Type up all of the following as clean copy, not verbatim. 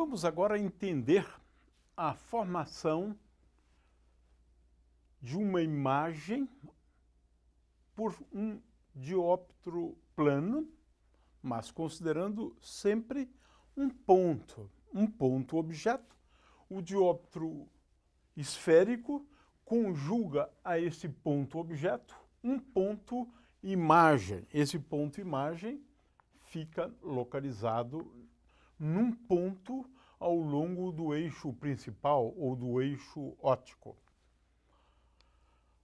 vamos agora entender a formação de uma imagem por um dióptro plano, mas considerando sempre um ponto objeto. O dióptro esférico conjuga a esse ponto objeto um ponto imagem. Esse ponto imagem fica localizado num ponto ao longo do eixo principal ou do eixo óptico.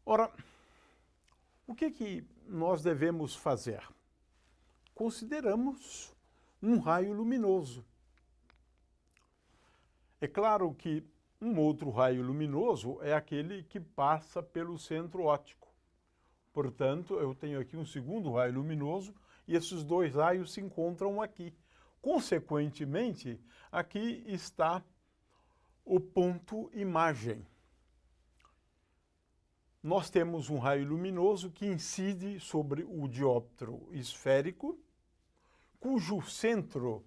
Ora, o que nós devemos fazer? Consideramos um raio luminoso. É claro que um outro raio luminoso é aquele que passa pelo centro óptico. Portanto, eu tenho aqui um segundo raio luminoso e esses dois raios se encontram aqui. Consequentemente, aqui está o ponto imagem. Nós temos um raio luminoso que incide sobre o dióptro esférico, cujo centro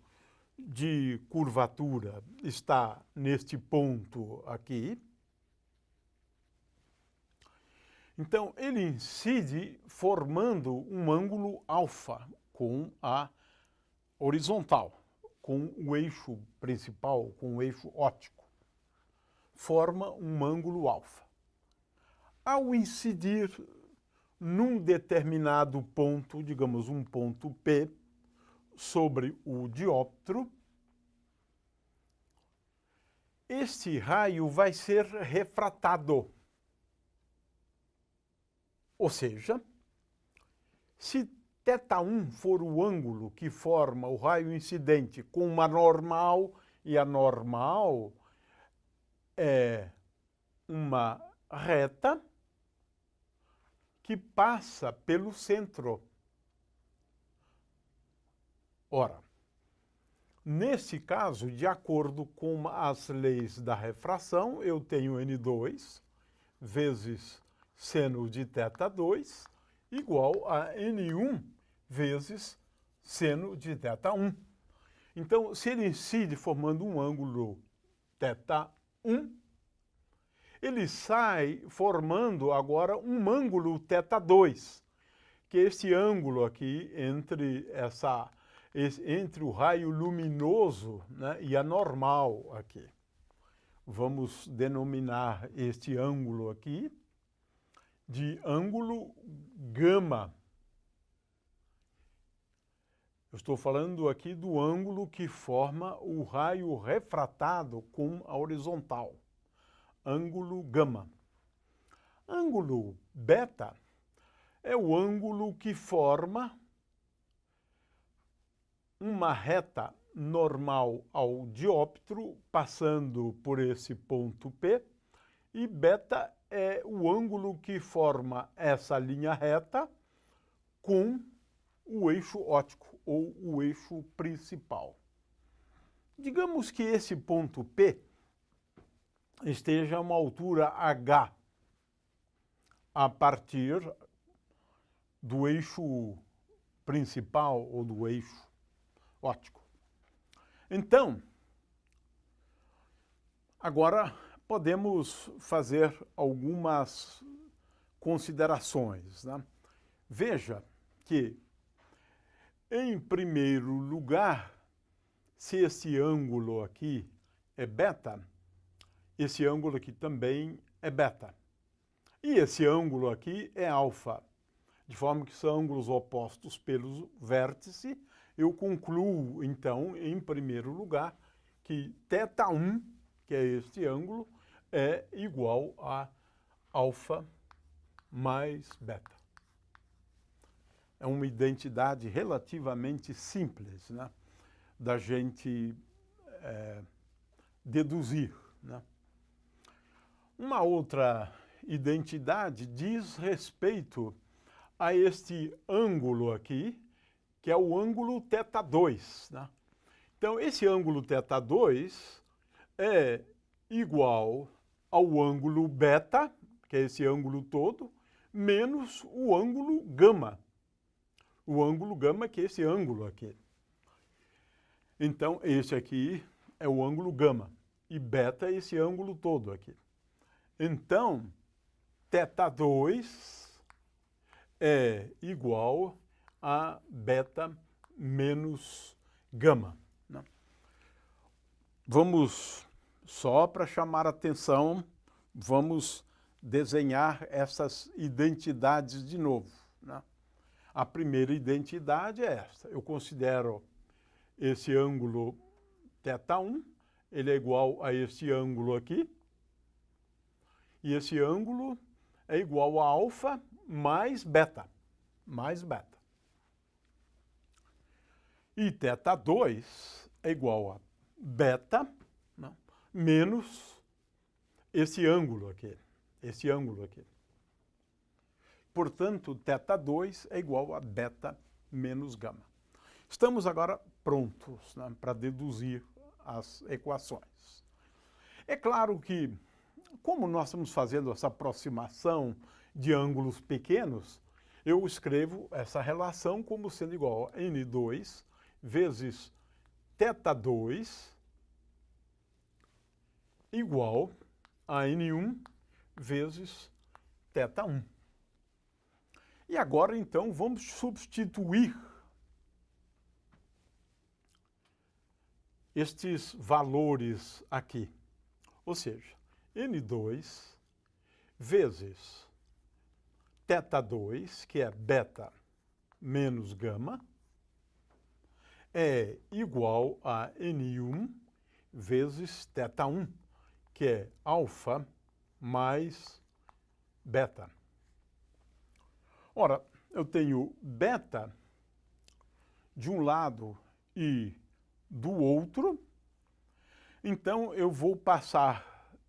de curvatura está neste ponto aqui. Então, ele incide formando um ângulo alfa com a horizontal, com o eixo principal, com o eixo óptico. Forma um ângulo alfa. Ao incidir num determinado ponto, digamos um ponto P, sobre o dióptro, este raio vai ser refratado. Ou seja, se θ1 for o ângulo que forma o raio incidente com uma normal, e a normal é uma reta que passa pelo centro. Ora, nesse caso, de acordo com as leis da refração, eu tenho N2 vezes seno de θ2 igual a N1 vezes seno de θ1. Então, se ele incide formando um ângulo θ1, ele sai formando agora um ângulo θ2, que é esse ângulo aqui entre o raio luminoso, né, e a normal aqui. Vamos denominar este ângulo aqui de ângulo gama. Eu estou falando aqui do ângulo que forma o raio refratado com a horizontal. Ângulo gama. Ângulo beta é o ângulo que forma uma reta normal ao dióptro, passando por esse ponto P, e beta é o ângulo que forma essa linha reta com o eixo óptico, ou o eixo principal. Digamos que esse ponto P esteja a uma altura h, a partir do eixo principal ou do eixo óptico. Então, agora podemos fazer algumas considerações, né? Veja que, em primeiro lugar, se esse ângulo aqui é beta, esse ângulo aqui também é beta. E esse ângulo aqui é alfa, de forma que são ângulos opostos pelo vértice. Eu concluo, então, em primeiro lugar, que θ1, que é este ângulo, é igual a alfa mais beta. É uma identidade relativamente simples, né, da gente deduzir, né? Uma outra identidade diz respeito a este ângulo aqui, que é o ângulo θ2, né? Então, esse ângulo θ2 é igual ao ângulo beta, que é esse ângulo todo, menos o ângulo gama. O ângulo gama, que é esse ângulo aqui. Então, esse aqui é o ângulo gama e beta é esse ângulo todo aqui. Então, θ2 é igual a beta menos gama, né? Vamos, só para chamar a atenção, vamos desenhar essas identidades de novo, né? A primeira identidade é esta. Eu considero esse ângulo θ1, ele é igual a esse ângulo aqui, e esse ângulo é igual a alfa mais beta, E θ2 é igual a beta, né, menos esse ângulo aqui, Portanto, θ2 é igual a beta menos gama. Estamos agora prontos, né, para deduzir as equações. É claro que, como nós estamos fazendo essa aproximação de ângulos pequenos, eu escrevo essa relação como sendo igual a N2 vezes θ2 igual a N1 vezes θ1. E agora, então, vamos substituir estes valores aqui. Ou seja, N2 vezes θ2, que é beta menos gama, é igual a N1 vezes θ1, que é alfa mais beta. Ora, eu tenho beta de um lado e do outro, então eu vou passar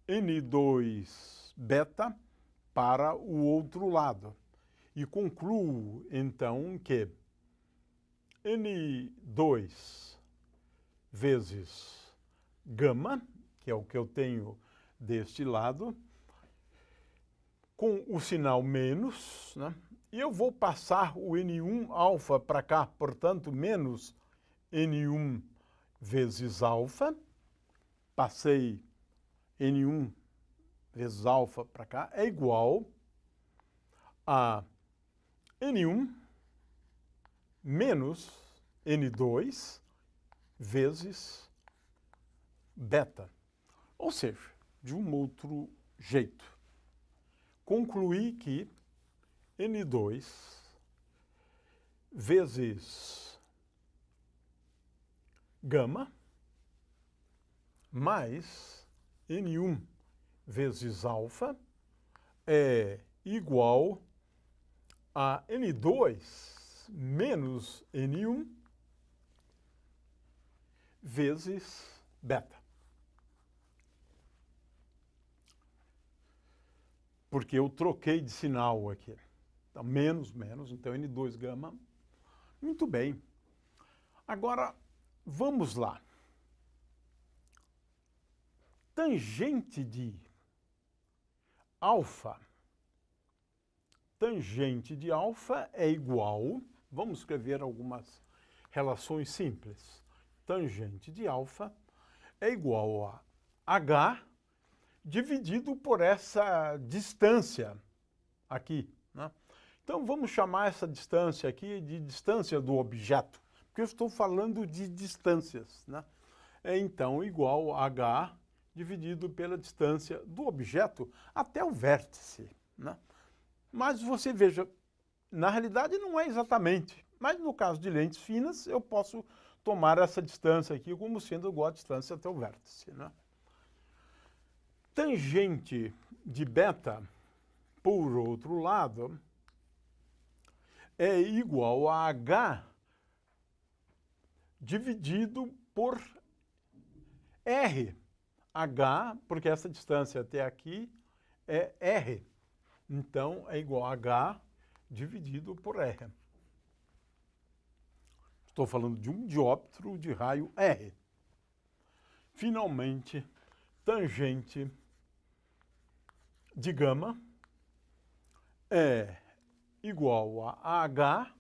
N2 beta para o outro lado e concluo então que N2 vezes gama, que é o que eu tenho deste lado, com o sinal menos, né? E eu vou passar o N1 alfa para cá, portanto, menos N1 vezes alfa. Passei N1 vezes alfa para cá, é igual a N1 menos N2 vezes beta. Ou seja, de um outro jeito, concluí que N2 vezes gama mais N1 vezes alfa é igual a N2 menos N1 vezes beta. Porque eu troquei de sinal aqui. Então, menos, então N2 gama. Muito bem. Agora, vamos lá. Tangente de alfa é igual, vamos escrever algumas relações simples. Tangente de alfa é igual a H dividido por essa distância aqui, né? Então, vamos chamar essa distância aqui de distância do objeto, porque eu estou falando de distâncias, né? É, então, igual a H dividido pela distância do objeto até o vértice, né? Mas você veja, na realidade não é exatamente, mas no caso de lentes finas, eu posso tomar essa distância aqui como sendo igual a distância até o vértice, né? Tangente de beta, por outro lado, é igual a H dividido por R. H, porque essa distância até aqui é R. Então, é igual a H dividido por R. Estou falando de um dióptro de raio R. Finalmente, tangente de gama é igual a H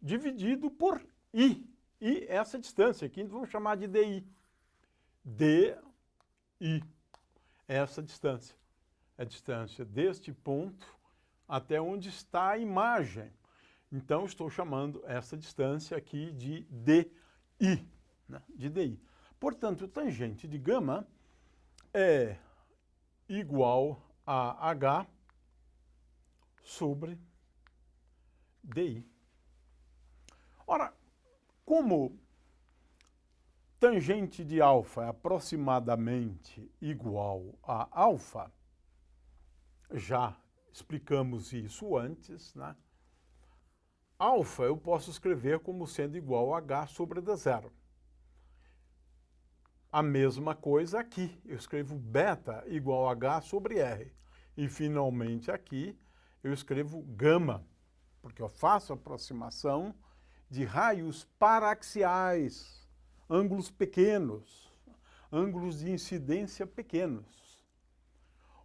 dividido por I. I é essa distância aqui, vamos chamar de DI. DI. Essa distância. É a distância deste ponto até onde está a imagem. Então, estou chamando essa distância aqui de DI. Né? De DI. Portanto, tangente de gama é igual a H sobre DI. Ora, como tangente de alfa é aproximadamente igual a alfa, já explicamos isso antes, né? Alfa eu posso escrever como sendo igual a H sobre D0. A mesma coisa aqui, eu escrevo beta igual a H sobre R. E finalmente aqui eu escrevo gama, porque eu faço aproximação de raios paraxiais, ângulos pequenos, ângulos de incidência pequenos.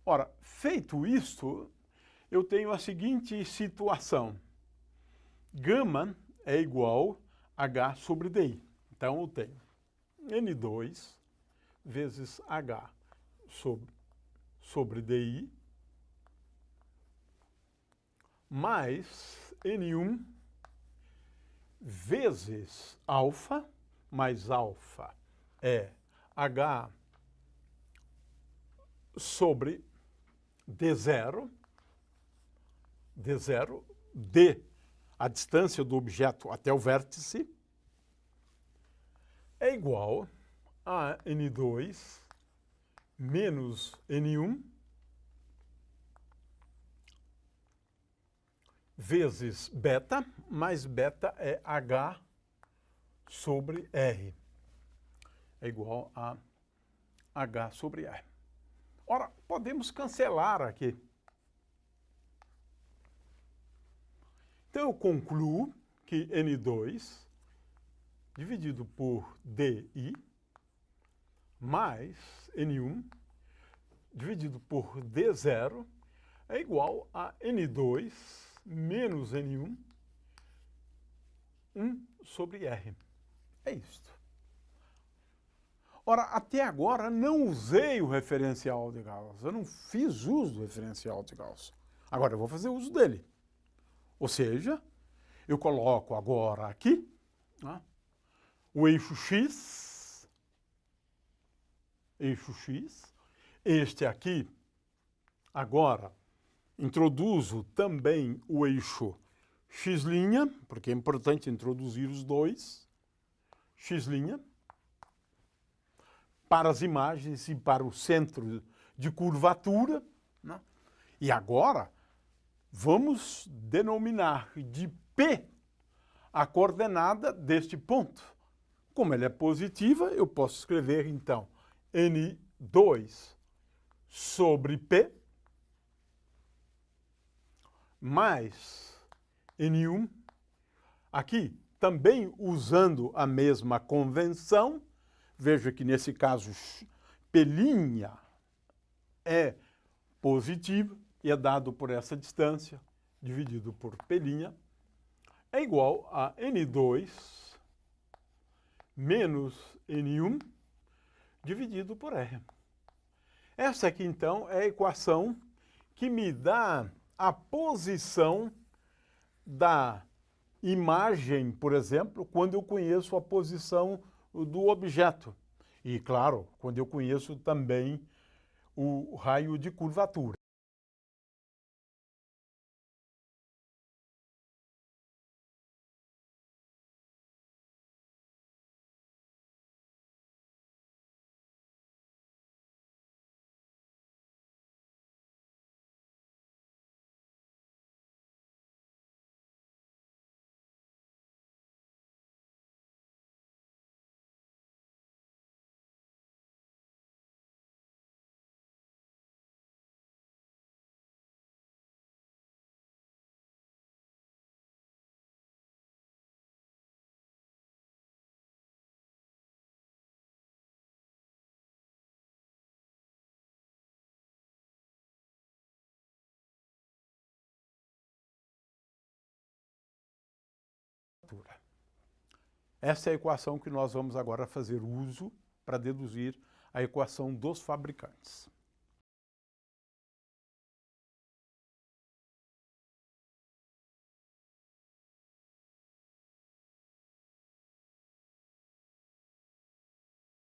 Ora, feito isto, eu tenho a seguinte situação. Gama é igual a H sobre DI. Então, eu tenho N2 vezes H sobre DI mais N1 vezes alfa, mais alfa é H sobre D0, D, a distância do objeto até o vértice, é igual a N2 menos N1 vezes beta, mais beta é H sobre R. É igual a H sobre R. Ora, podemos cancelar aqui. Então, eu concluo que N2 dividido por DI mais N1 dividido por D0 é igual a N2 menos N1, 1 sobre R. É isto. Ora, até agora não usei o referencial de Gauss. Eu não fiz uso do referencial de Gauss. Agora eu vou fazer uso dele. Ou seja, eu coloco agora aqui, né, o eixo X, este aqui, agora introduzo também o eixo X', porque é importante introduzir os dois, X', para as imagens e para o centro de curvatura, né? E agora vamos denominar de P a coordenada deste ponto. Como ela é positiva, eu posso escrever, então, N2 sobre P mais N1. Aqui, também usando a mesma convenção, veja que nesse caso P' é positivo e é dado por essa distância, dividido por P', é igual a N2 menos N1 dividido por R. Essa aqui, então, é a equação que me dá a posição da imagem, por exemplo, quando eu conheço a posição do objeto. E, claro, quando eu conheço também o raio de curvatura. Essa é a equação que nós vamos agora fazer uso para deduzir a equação dos fabricantes.